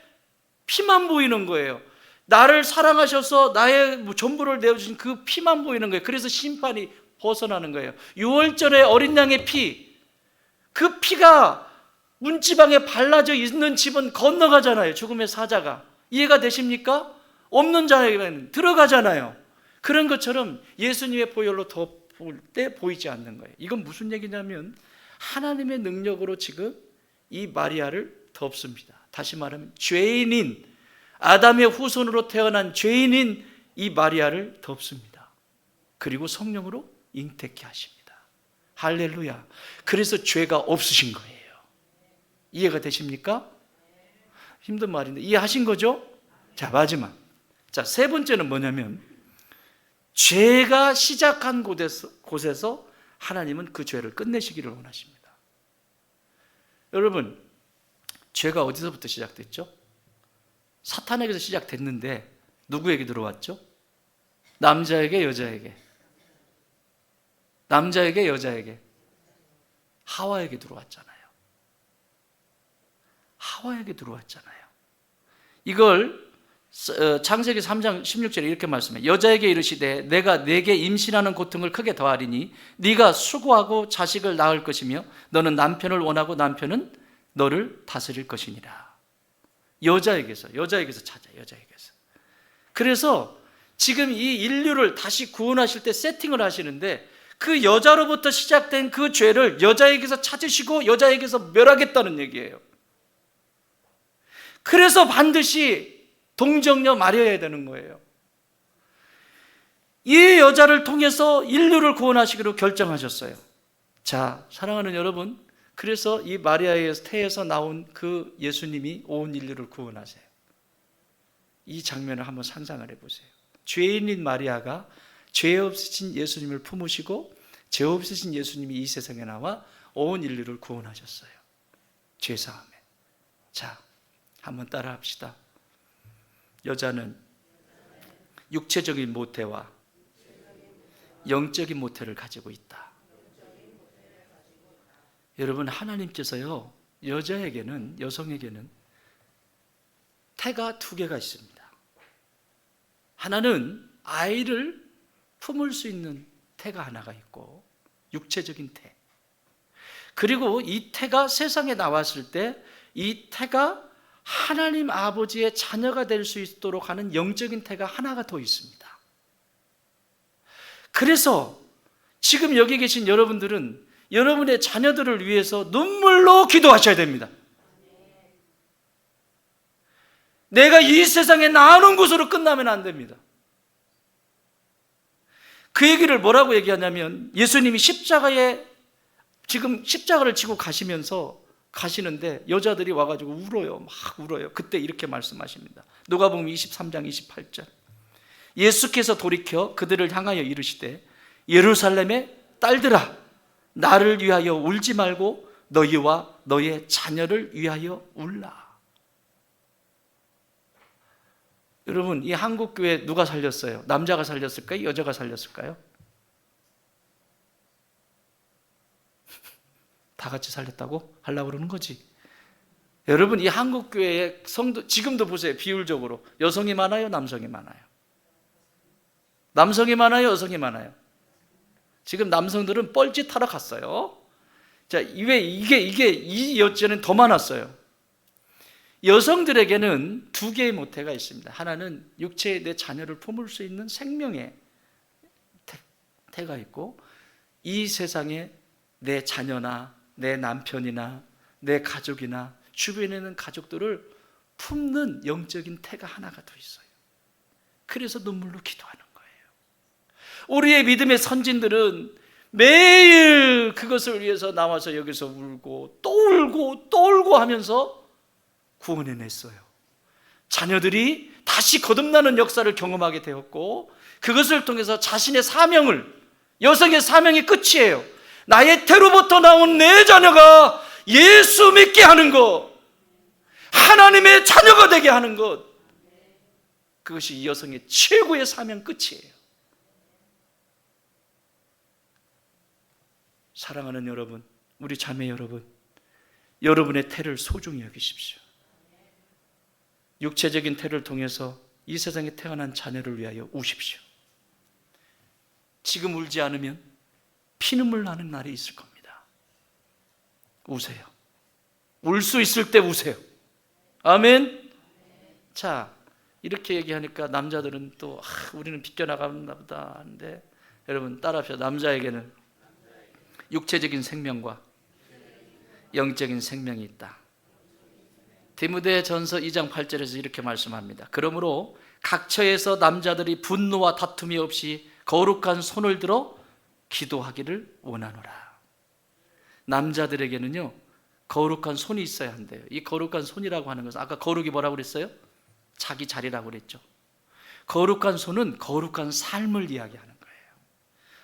피만 보이는 거예요. 나를 사랑하셔서 나의 전부를 내어주신 그 피만 보이는 거예요. 그래서 심판이 벗어나는 거예요. 유월절에 어린 양의 피, 그 피가 문지방에 발라져 있는 집은 건너가잖아요. 죽음의 사자가. 이해가 되십니까? 없는 자에게는 들어가잖아요. 그런 것처럼 예수님의 보혈로 덮을 때 보이지 않는 거예요. 이건 무슨 얘기냐면 하나님의 능력으로 지금 이 마리아를 덮습니다. 다시 말하면 죄인인, 아담의 후손으로 태어난 죄인인 이 마리아를 덮습니다. 그리고 성령으로 잉태케 하십니다. 할렐루야. 그래서 죄가 없으신 거예요. 이해가 되십니까? 힘든 말인데 이해하신 거죠? 자, 마지막. 자, 세 번째는 뭐냐면 죄가 시작한 곳에서 하나님은 그 죄를 끝내시기를 원하십니다. 여러분, 죄가 어디서부터 시작됐죠? 사탄에게서 시작됐는데 누구에게 들어왔죠? 남자에게, 여자에게. 남자에게, 여자에게. 하와에게 들어왔잖아요. 하와에게 들어왔잖아요. 이걸 창세기 3장 16절에 이렇게 말씀해요. 여자에게 이르시되 내가 네게 임신하는 고통을 크게 더하리니 네가 수고하고 자식을 낳을 것이며 너는 남편을 원하고 남편은 너를 다스릴 것이니라. 여자에게서 찾아. 여자에게서. 그래서 지금 이 인류를 다시 구원하실 때 세팅을 하시는데 그 여자로부터 시작된 그 죄를 여자에게서 찾으시고 여자에게서 멸하겠다는 얘기예요. 그래서 반드시 동정녀 마리아야 되는 거예요. 이 여자를 통해서 인류를 구원하시기로 결정하셨어요. 자, 사랑하는 여러분, 그래서 이 마리아의 태에서 나온 그 예수님이 온 인류를 구원하세요. 이 장면을 한번 상상을 해보세요. 죄인인 마리아가 죄 없으신 예수님을 품으시고 죄 없으신 예수님이 이 세상에 나와 온 인류를 구원하셨어요. 죄사함에. 자, 한번 따라 합시다. 여자는 육체적인 모태와 영적인 모태를 가지고 있다. 여러분, 하나님께서요, 여성에게는 태가 두 개가 있습니다. 하나는 아이를 품을 수 있는 태가 하나가 있고, 육체적인 태. 그리고 이 태가 세상에 나왔을 때 이 태가 하나님 아버지의 자녀가 될 수 있도록 하는 영적인 태가 하나가 더 있습니다. 그래서 지금 여기 계신 여러분들은 여러분의 자녀들을 위해서 눈물로 기도하셔야 됩니다. 내가 이 세상에 나오는 곳으로 끝나면 안 됩니다. 그 얘기를 뭐라고 얘기하냐면 예수님이 지금 십자가를 지고 가시는데 여자들이 와가지고 울어요. 막 울어요. 그때 이렇게 말씀하십니다. 누가복음 23장 28절. 예수께서 돌이켜 그들을 향하여 이르시되 예루살렘의 딸들아, 나를 위하여 울지 말고 너희와 너의 자녀를 위하여 울라. 여러분, 이 한국교회 누가 살렸어요? 남자가 살렸을까요? 여자가 살렸을까요? 다 같이 살렸다고 하려고 그러는 거지. 여러분, 이 한국교회의 성도 지금도 보세요. 비율적으로 여성이 많아요? 남성이 많아요? 남성이 많아요? 여성이 많아요? 지금 남성들은 뻘짓하러 갔어요. 자, 왜 이 여자는 더 많았어요. 여성들에게는 두 개의 모태가 있습니다. 하나는 육체의 내 자녀를 품을 수 있는 생명의 태가 있고, 이 세상에 내 자녀나 내 남편이나 내 가족이나 주변에 있는 가족들을 품는 영적인 태가 하나가 더 있어요. 그래서 눈물로 기도하는 거예요. 우리의 믿음의 선진들은 매일 그것을 위해서 나와서 여기서 울고 또 울고 또 울고 하면서 구원해냈어요. 자녀들이 다시 거듭나는 역사를 경험하게 되었고, 그것을 통해서 자신의 사명을, 여성의 사명이 끝이에요. 나의 태로부터 나온 내 자녀가 예수 믿게 하는 것, 하나님의 자녀가 되게 하는 것, 그것이 이 여성의 최고의 사명 끝이에요. 사랑하는 여러분, 우리 자매 여러분, 여러분의 태를 소중히 여기십시오. 육체적인 태를 통해서 이 세상에 태어난 자녀를 위하여 우십시오. 지금 울지 않으면 피눈물 나는 날이 있을 겁니다. 우세요. 울 수 있을 때 우세요. 아멘. 자, 이렇게 얘기하니까 남자들은 또 우리는 비껴나가나 보다 하는데, 여러분 따라합시다. 남자에게는 육체적인 생명과 영적인 생명이 있다. 디모데전서 2장 8절에서 이렇게 말씀합니다. 그러므로 각처에서 남자들이 분노와 다툼이 없이 거룩한 손을 들어 기도하기를 원하노라. 남자들에게는요, 거룩한 손이 있어야 한대요. 이 거룩한 손이라고 하는 것은, 아까 거룩이 뭐라고 그랬어요? 자기 자리라고 그랬죠. 거룩한 손은 거룩한 삶을 이야기하는 거예요.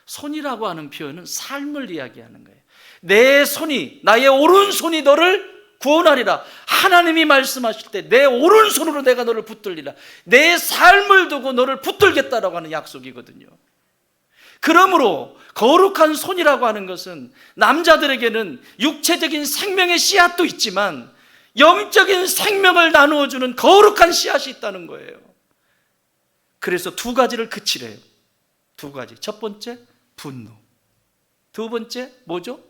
손이라고 하는 표현은 삶을 이야기하는 거예요. 내 손이, 나의 오른손이 너를 구원하리라. 하나님이 말씀하실 때 내 오른손으로 내가 너를 붙들리라. 내 삶을 두고 너를 붙들겠다라고 하는 약속이거든요. 그러므로 거룩한 손이라고 하는 것은 남자들에게는 육체적인 생명의 씨앗도 있지만 영적인 생명을 나누어주는 거룩한 씨앗이 있다는 거예요. 그래서 두 가지를 그치래요. 두 가지. 첫 번째, 분노. 두 번째, 뭐죠?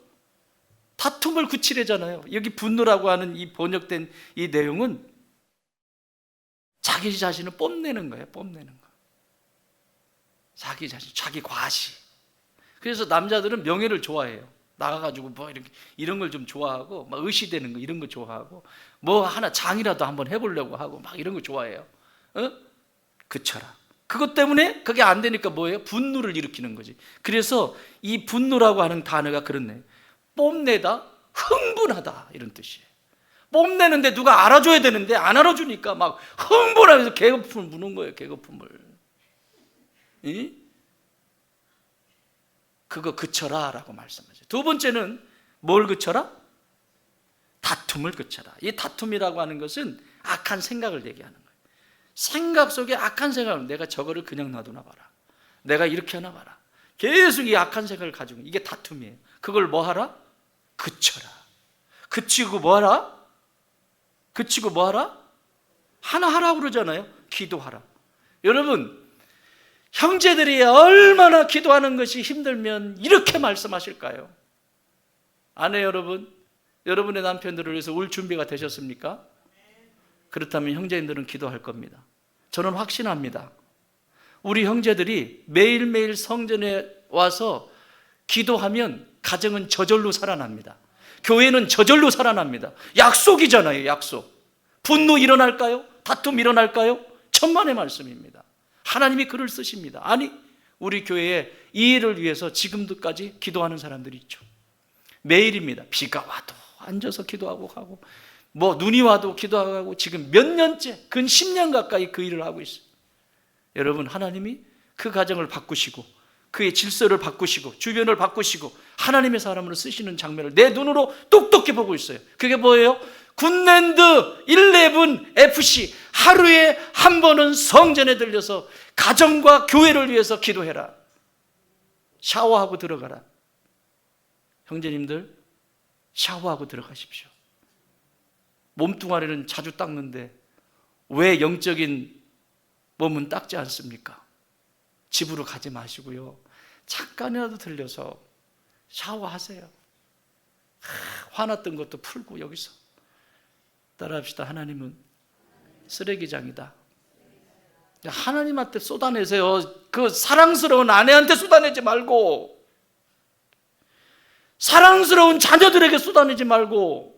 다툼을 그치래잖아요. 여기 분노라고 하는 이 번역된 이 내용은 자기 자신을 뽐내는 거예요. 뽐내는 거. 자기 자신, 자기 과시. 그래서 남자들은 명예를 좋아해요. 나가가지고 뭐 이런 걸 좀 좋아하고, 막 의시되는 거 이런 거 좋아하고, 뭐 하나 장이라도 한번 해보려고 하고 막 이런 거 좋아해요. 그쳐라. 그것 때문에 그게 안 되니까 뭐예요? 분노를 일으키는 거지. 그래서 이 분노라고 하는 단어가 그렇네. 뽐내다, 흥분하다 이런 뜻이에요. 뽐내는데 누가 알아줘야 되는데 안 알아주니까 막 흥분하면서 개거품을 부는 거예요. 개거품을. 그거 그쳐라 라고 말씀하죠. 두 번째는 뭘 그쳐라? 다툼을 그쳐라. 이 다툼이라고 하는 것은 악한 생각을 얘기하는 거예요. 생각 속에 악한 생각을, 내가 저거를 그냥 놔두나 봐라, 내가 이렇게 하나 봐라, 계속 이 악한 생각을 가지고, 이게 다툼이에요. 그걸 뭐 하라? 그쳐라. 그치고 뭐 하라? 그치고 뭐 하라? 하나 하라고 그러잖아요. 기도하라. 여러분, 형제들이 얼마나 기도하는 것이 힘들면 이렇게 말씀하실까요? 아내 여러분, 여러분의 남편들을 위해서 울 준비가 되셨습니까? 그렇다면 형제님들은 기도할 겁니다. 저는 확신합니다. 우리 형제들이 매일매일 성전에 와서 기도하면 가정은 저절로 살아납니다. 교회는 저절로 살아납니다. 약속이잖아요. 약속. 분노 일어날까요? 다툼 일어날까요? 천만의 말씀입니다. 하나님이 글을 쓰십니다. 아니, 우리 교회에 이 일을 위해서 지금도까지 기도하는 사람들이 있죠. 매일입니다. 비가 와도 앉아서 기도하고 가고, 뭐 눈이 와도 기도하고, 지금 몇 년째, 근 10년 가까이 그 일을 하고 있어요. 여러분, 하나님이 그 가정을 바꾸시고 그의 질서를 바꾸시고 주변을 바꾸시고 하나님의 사람으로 쓰시는 장면을 내 눈으로 똑똑히 보고 있어요. 그게 뭐예요? 굿랜드 11FC, 하루에 한 번은 성전에 들려서 가정과 교회를 위해서 기도해라. 샤워하고 들어가라. 형제님들, 샤워하고 들어가십시오. 몸뚱아리는 자주 닦는데 왜 영적인 몸은 닦지 않습니까? 집으로 가지 마시고요, 잠깐이라도 들려서 샤워하세요. 화났던 것도 풀고 여기서 따라합시다. 하나님은 쓰레기장이다. 하나님한테 쏟아내세요. 그 사랑스러운 아내한테 쏟아내지 말고, 사랑스러운 자녀들에게 쏟아내지 말고,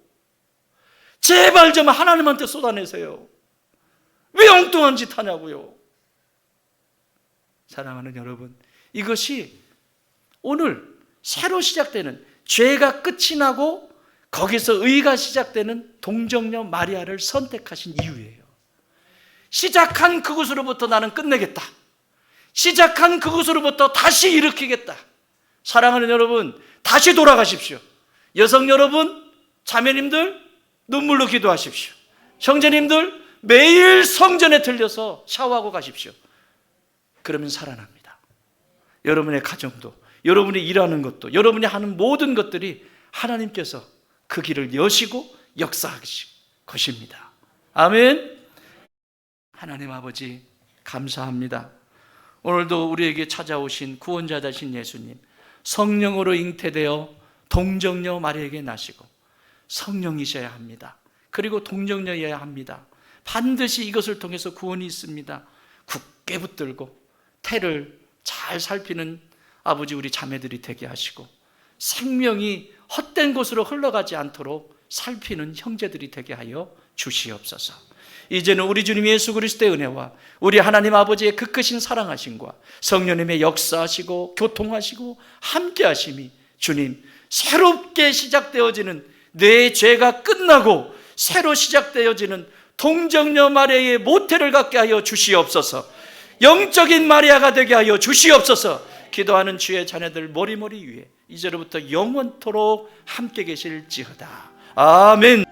제발 좀 하나님한테 쏟아내세요. 왜 엉뚱한 짓 하냐고요. 사랑하는 여러분, 이것이 오늘 새로 시작되는, 죄가 끝이 나고 거기서 의가 시작되는 동정녀 마리아를 선택하신 이유예요. 시작한 그곳으로부터 나는 끝내겠다. 시작한 그곳으로부터 다시 일으키겠다. 사랑하는 여러분, 다시 돌아가십시오. 여성 여러분, 자매님들, 눈물로 기도하십시오. 형제님들, 매일 성전에 들려서 샤워하고 가십시오. 그러면 살아납니다. 여러분의 가정도, 여러분이 일하는 것도, 여러분이 하는 모든 것들이 하나님께서 그 길을 여시고 역사하실 것입니다. 아멘. 하나님 아버지, 감사합니다. 오늘도 우리에게 찾아오신 구원자 되신 예수님, 성령으로 잉태되어 동정녀 마리아에게 나시고 성령이셔야 합니다. 그리고 동정녀여야 합니다. 반드시 이것을 통해서 구원이 있습니다. 굳게 붙들고 태를 잘 살피는 아버지 우리 자매들이 되게 하시고, 생명이 헛된 곳으로 흘러가지 않도록 살피는 형제들이 되게 하여 주시옵소서. 이제는 우리 주님 예수 그리스도의 은혜와 우리 하나님 아버지의 그 크신 사랑하심과 성령님의 역사하시고 교통하시고 함께하심이 주님, 새롭게 시작되어지는 내 죄가 끝나고 새로 시작되어지는 동정녀 마리아의 모태를 갖게 하여 주시옵소서. 영적인 마리아가 되게 하여 주시옵소서. 기도하는 주의 자녀들 머리머리 위에 이제로부터 영원토록 함께 계실지어다. 아멘.